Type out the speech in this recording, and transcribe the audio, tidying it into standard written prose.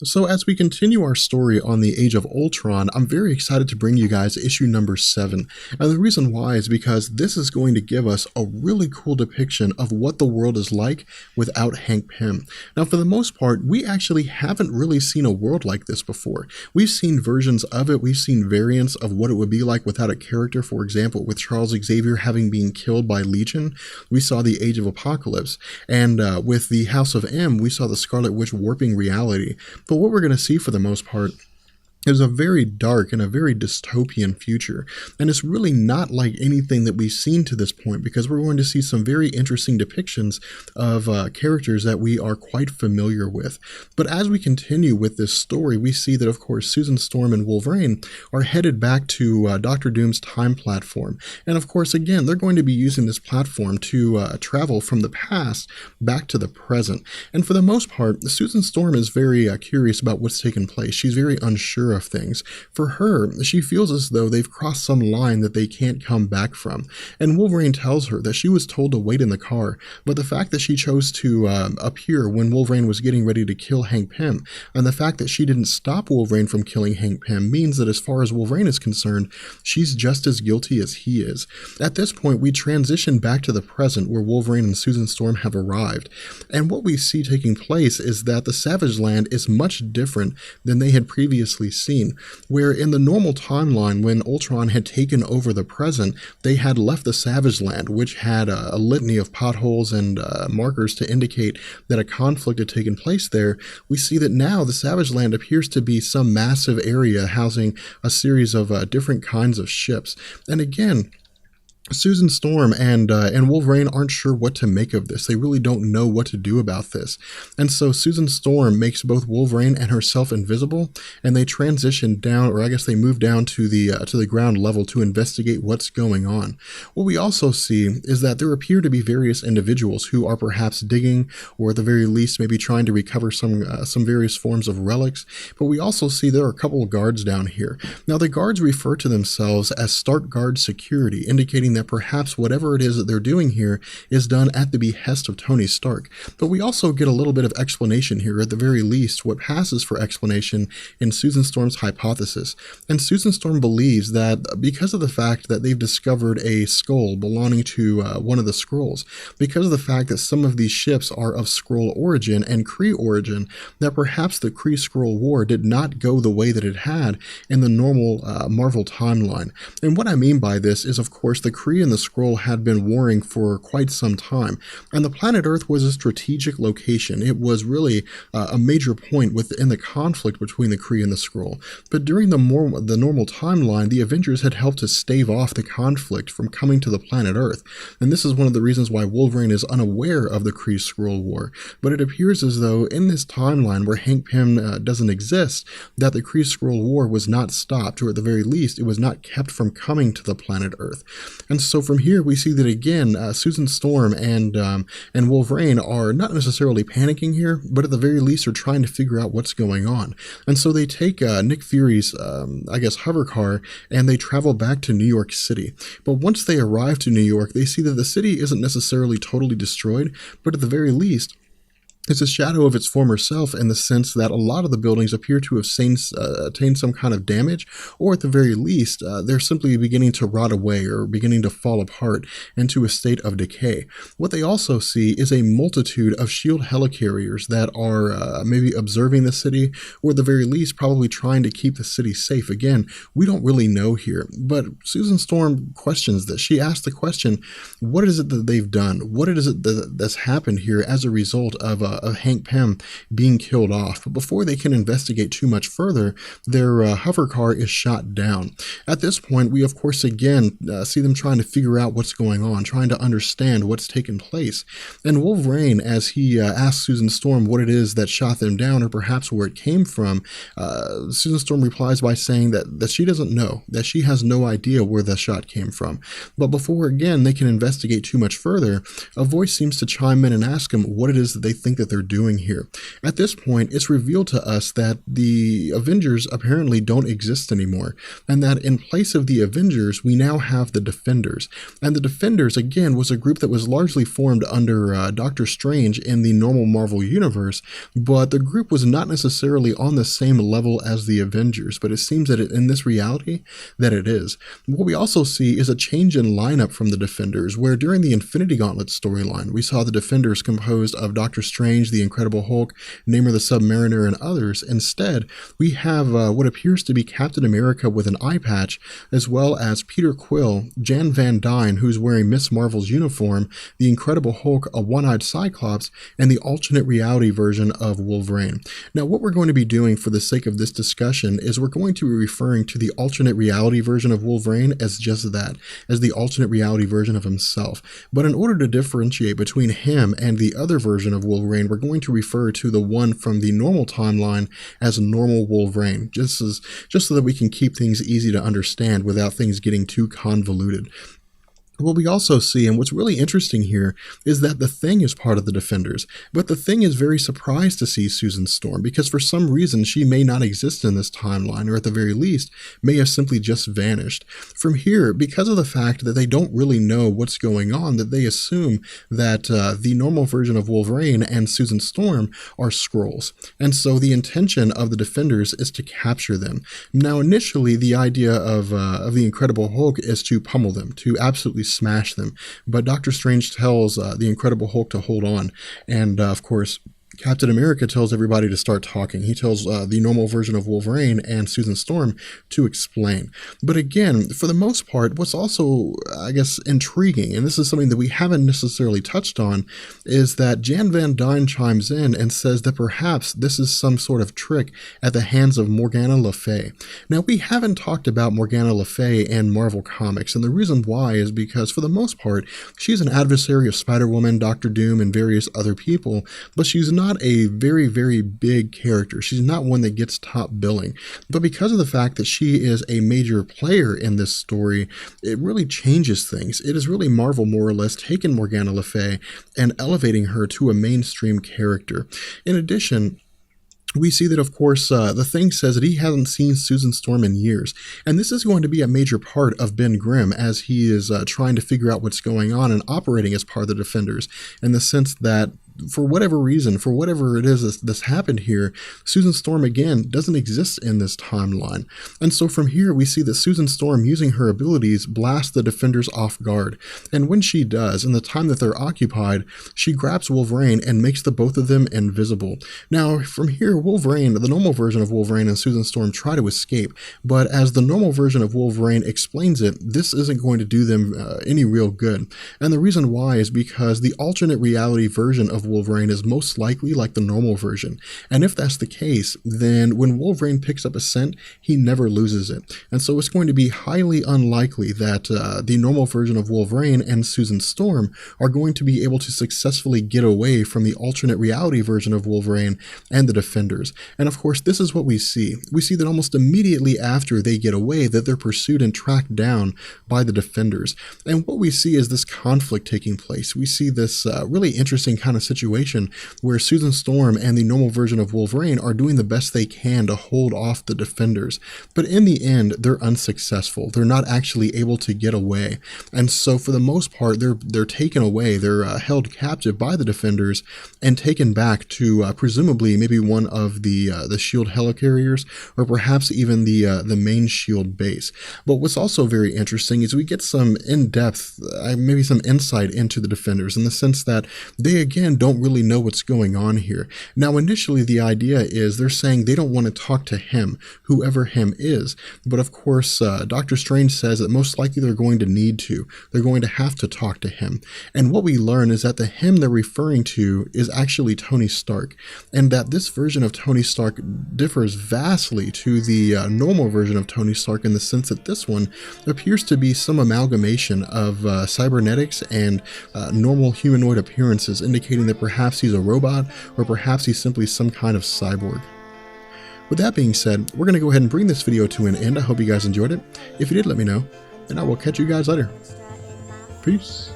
So as we continue our story on the Age of Ultron, I'm very excited to bring you guys issue number 7. And the reason why is because this is going to give us a really cool depiction of what the world is like without Hank Pym. Now, for the most part, we actually haven't really seen a world like this before. We've seen versions of it, we've seen variants of what it would be like without a character. For example, with Charles Xavier having been killed by Legion, we saw the Age of Apocalypse. And with the House of M, we saw the Scarlet Witch warping reality. But what we're going to see for the most part is a very dark and a very dystopian future, and it's really not like anything that we've seen to this point, because we're going to see some very interesting depictions of characters that we are quite familiar with. But as we continue with this story, we see that, of course, Susan Storm and Wolverine are headed back to Doctor Doom's time platform, and of course, again, they're going to be using this platform to travel from the past back to the present. And for the most part, Susan Storm is very curious about what's taken place. She's very unsure of things. For her, she feels as though they've crossed some line that they can't come back from. And Wolverine tells her that she was told to wait in the car, but the fact that she chose to appear when Wolverine was getting ready to kill Hank Pym, and the fact that she didn't stop Wolverine from killing Hank Pym, means that as far as Wolverine is concerned, she's just as guilty as he is. At this point, we transition back to the present, where Wolverine and Susan Storm have arrived. And what we see taking place is that the Savage Land is much different than they had previously seen, where in the normal timeline, when Ultron had taken over the present, they had left the Savage Land, which had a litany of potholes and markers to indicate that a conflict had taken place there. We see that now the Savage Land appears to be some massive area housing a series of different kinds of ships. And again, Susan Storm and Wolverine aren't sure what to make of this. They really don't know what to do about this. And so Susan Storm makes both Wolverine and herself invisible, and they transition down, or I guess they move down to the ground level to investigate what's going on. What we also see is that there appear to be various individuals who are perhaps digging, or at the very least maybe trying to recover some various forms of relics. But we also see there are a couple of guards down here. Now, the guards refer to themselves as Stark Guard Security, indicating that perhaps whatever it is that they're doing here is done at the behest of Tony Stark. But we also get a little bit of explanation here, at the very least, what passes for explanation in Susan Storm's hypothesis. And Susan Storm believes that because of the fact that they've discovered a skull belonging to one of the Skrulls, because of the fact that some of these ships are of Skrull origin and Kree origin, that perhaps the Kree-Skrull War did not go the way that it had in the normal Marvel timeline. And what I mean by this is, of course, the Kree and the Skrull had been warring for quite some time, and the planet Earth was a strategic location. It was really a major point within the conflict between the Kree and the Skrull. But during the normal timeline, the Avengers had helped to stave off the conflict from coming to the planet Earth, and this is one of the reasons why Wolverine is unaware of the Kree-Skrull War. But it appears as though in this timeline where Hank Pym doesn't exist, that the Kree-Skrull War was not stopped, or at the very least, it was not kept from coming to the planet Earth. And so from here, we see that again, Susan Storm and Wolverine are not necessarily panicking here, but at the very least are trying to figure out what's going on. And so they take Nick Fury's, hover car, and they travel back to New York City. But once they arrive to New York, they see that the city isn't necessarily totally destroyed, but at the very least, it's a shadow of its former self, in the sense that a lot of the buildings appear to have attained some kind of damage, or at the very least, they're simply beginning to rot away or beginning to fall apart into a state of decay. What they also see is a multitude of SHIELD helicarriers that are maybe observing the city, or at the very least probably trying to keep the city safe. Again, we don't really know here, but Susan Storm questions this. She asks the question, what is it that they've done? What is it that's happened here as a result of Hank Pym being killed off? But before they can investigate too much further, their hover car is shot down. At this point, we of course again see them trying to figure out what's going on, trying to understand what's taken place. And Wolverine, as he asks Susan Storm what it is that shot them down, or perhaps where it came from, Susan Storm replies by saying that she doesn't know, that she has no idea where the shot came from. But before again they can investigate too much further, a voice seems to chime in and ask him what it is that they think that that they're doing here. At this point, it's revealed to us that the Avengers apparently don't exist anymore, and that in place of the Avengers, we now have the Defenders. And the Defenders, again, was a group that was largely formed under Doctor Strange in the normal Marvel Universe, but the group was not necessarily on the same level as the Avengers, but it seems that in this reality, that it is. What we also see is a change in lineup from the Defenders, where during the Infinity Gauntlet storyline, we saw the Defenders composed of Doctor Strange, the Incredible Hulk, Namor the Submariner, and others. Instead, we have what appears to be Captain America with an eye patch, as well as Peter Quill, Jan Van Dyne, who's wearing Miss Marvel's uniform, the Incredible Hulk, a one-eyed Cyclops, and the alternate reality version of Wolverine. Now, what we're going to be doing for the sake of this discussion is we're going to be referring to the alternate reality version of Wolverine as just that, as the alternate reality version of himself. But in order to differentiate between him and the other version of Wolverine, we're going to refer to the one from the normal timeline as normal Wolverine, just so that we can keep things easy to understand without things getting too convoluted. What we also see, and what's really interesting here, is that the Thing is part of the Defenders, but the Thing is very surprised to see Susan Storm, because for some reason she may not exist in this timeline, or at the very least, may have simply just vanished. From here, because of the fact that they don't really know what's going on, that they assume that the normal version of Wolverine and Susan Storm are Skrulls, and so the intention of the Defenders is to capture them. Now, initially, the idea of the Incredible Hulk is to pummel them, to absolutely smash them, but Doctor Strange tells the Incredible Hulk to hold on, and of course Captain America tells everybody to start talking. He tells the normal version of Wolverine and Susan Storm to explain. But again, for the most part, what's also, I guess, intriguing, and this is something that we haven't necessarily touched on, is that Jan Van Dyne chimes in and says that perhaps this is some sort of trick at the hands of Morgana Le Fay. Now, we haven't talked about Morgana Le Fay in Marvel Comics, and the reason why is because, for the most part, she's an adversary of Spider-Woman, Doctor Doom, and various other people, but she's not a very, very big character. She's not one that gets top billing. But because of the fact that she is a major player in this story, it really changes things. It is really Marvel more or less taken Morgana Le Fay and elevating her to a mainstream character. In addition, we see that, of course, the Thing says that he hasn't seen Susan Storm in years, and this is going to be a major part of Ben Grimm as he is trying to figure out what's going on and operating as part of the Defenders, in the sense that for whatever reason, for whatever it is that's happened here, Susan Storm, again, doesn't exist in this timeline. And so from here, we see that Susan Storm, using her abilities, blasts the Defenders off guard. And when she does, in the time that they're occupied, she grabs Wolverine and makes the both of them invisible. Now, from here, Wolverine, the normal version of Wolverine, and Susan Storm try to escape, but as the normal version of Wolverine explains it, this isn't going to do them any real good. And the reason why is because the alternate reality version of Wolverine is most likely like the normal version. And if that's the case, then when Wolverine picks up a scent, he never loses it. And so it's going to be highly unlikely that the normal version of Wolverine and Susan Storm are going to be able to successfully get away from the alternate reality version of Wolverine and the Defenders. And of course, this is what we see. We see that almost immediately after they get away, that they're pursued and tracked down by the Defenders. And what we see is this conflict taking place. We see this really interesting kind of situation where Susan Storm and the normal version of Wolverine are doing the best they can to hold off the Defenders, but in the end they're unsuccessful. They're not actually able to get away, and so for the most part they're taken away. They're held captive by the Defenders and taken back to presumably maybe one of the SHIELD helicarriers, or perhaps even the main SHIELD base. But what's also very interesting is we get some in-depth, maybe some insight into the Defenders, in the sense that they again don't really know what's going on here. Now, initially, the idea is they're saying they don't want to talk to him, whoever him is. But of course, Doctor Strange says that most likely they're going to need to. They're going to have to talk to him. And what we learn is that the him they're referring to is actually Tony Stark, and that this version of Tony Stark differs vastly to the normal version of Tony Stark, in the sense that this one appears to be some amalgamation of cybernetics and normal humanoid appearances, indicating that perhaps he's a robot, or perhaps he's simply some kind of cyborg. With that being said, we're going to go ahead and bring this video to an end. I hope you guys enjoyed it. If you did, let me know, and I will catch you guys later. Peace.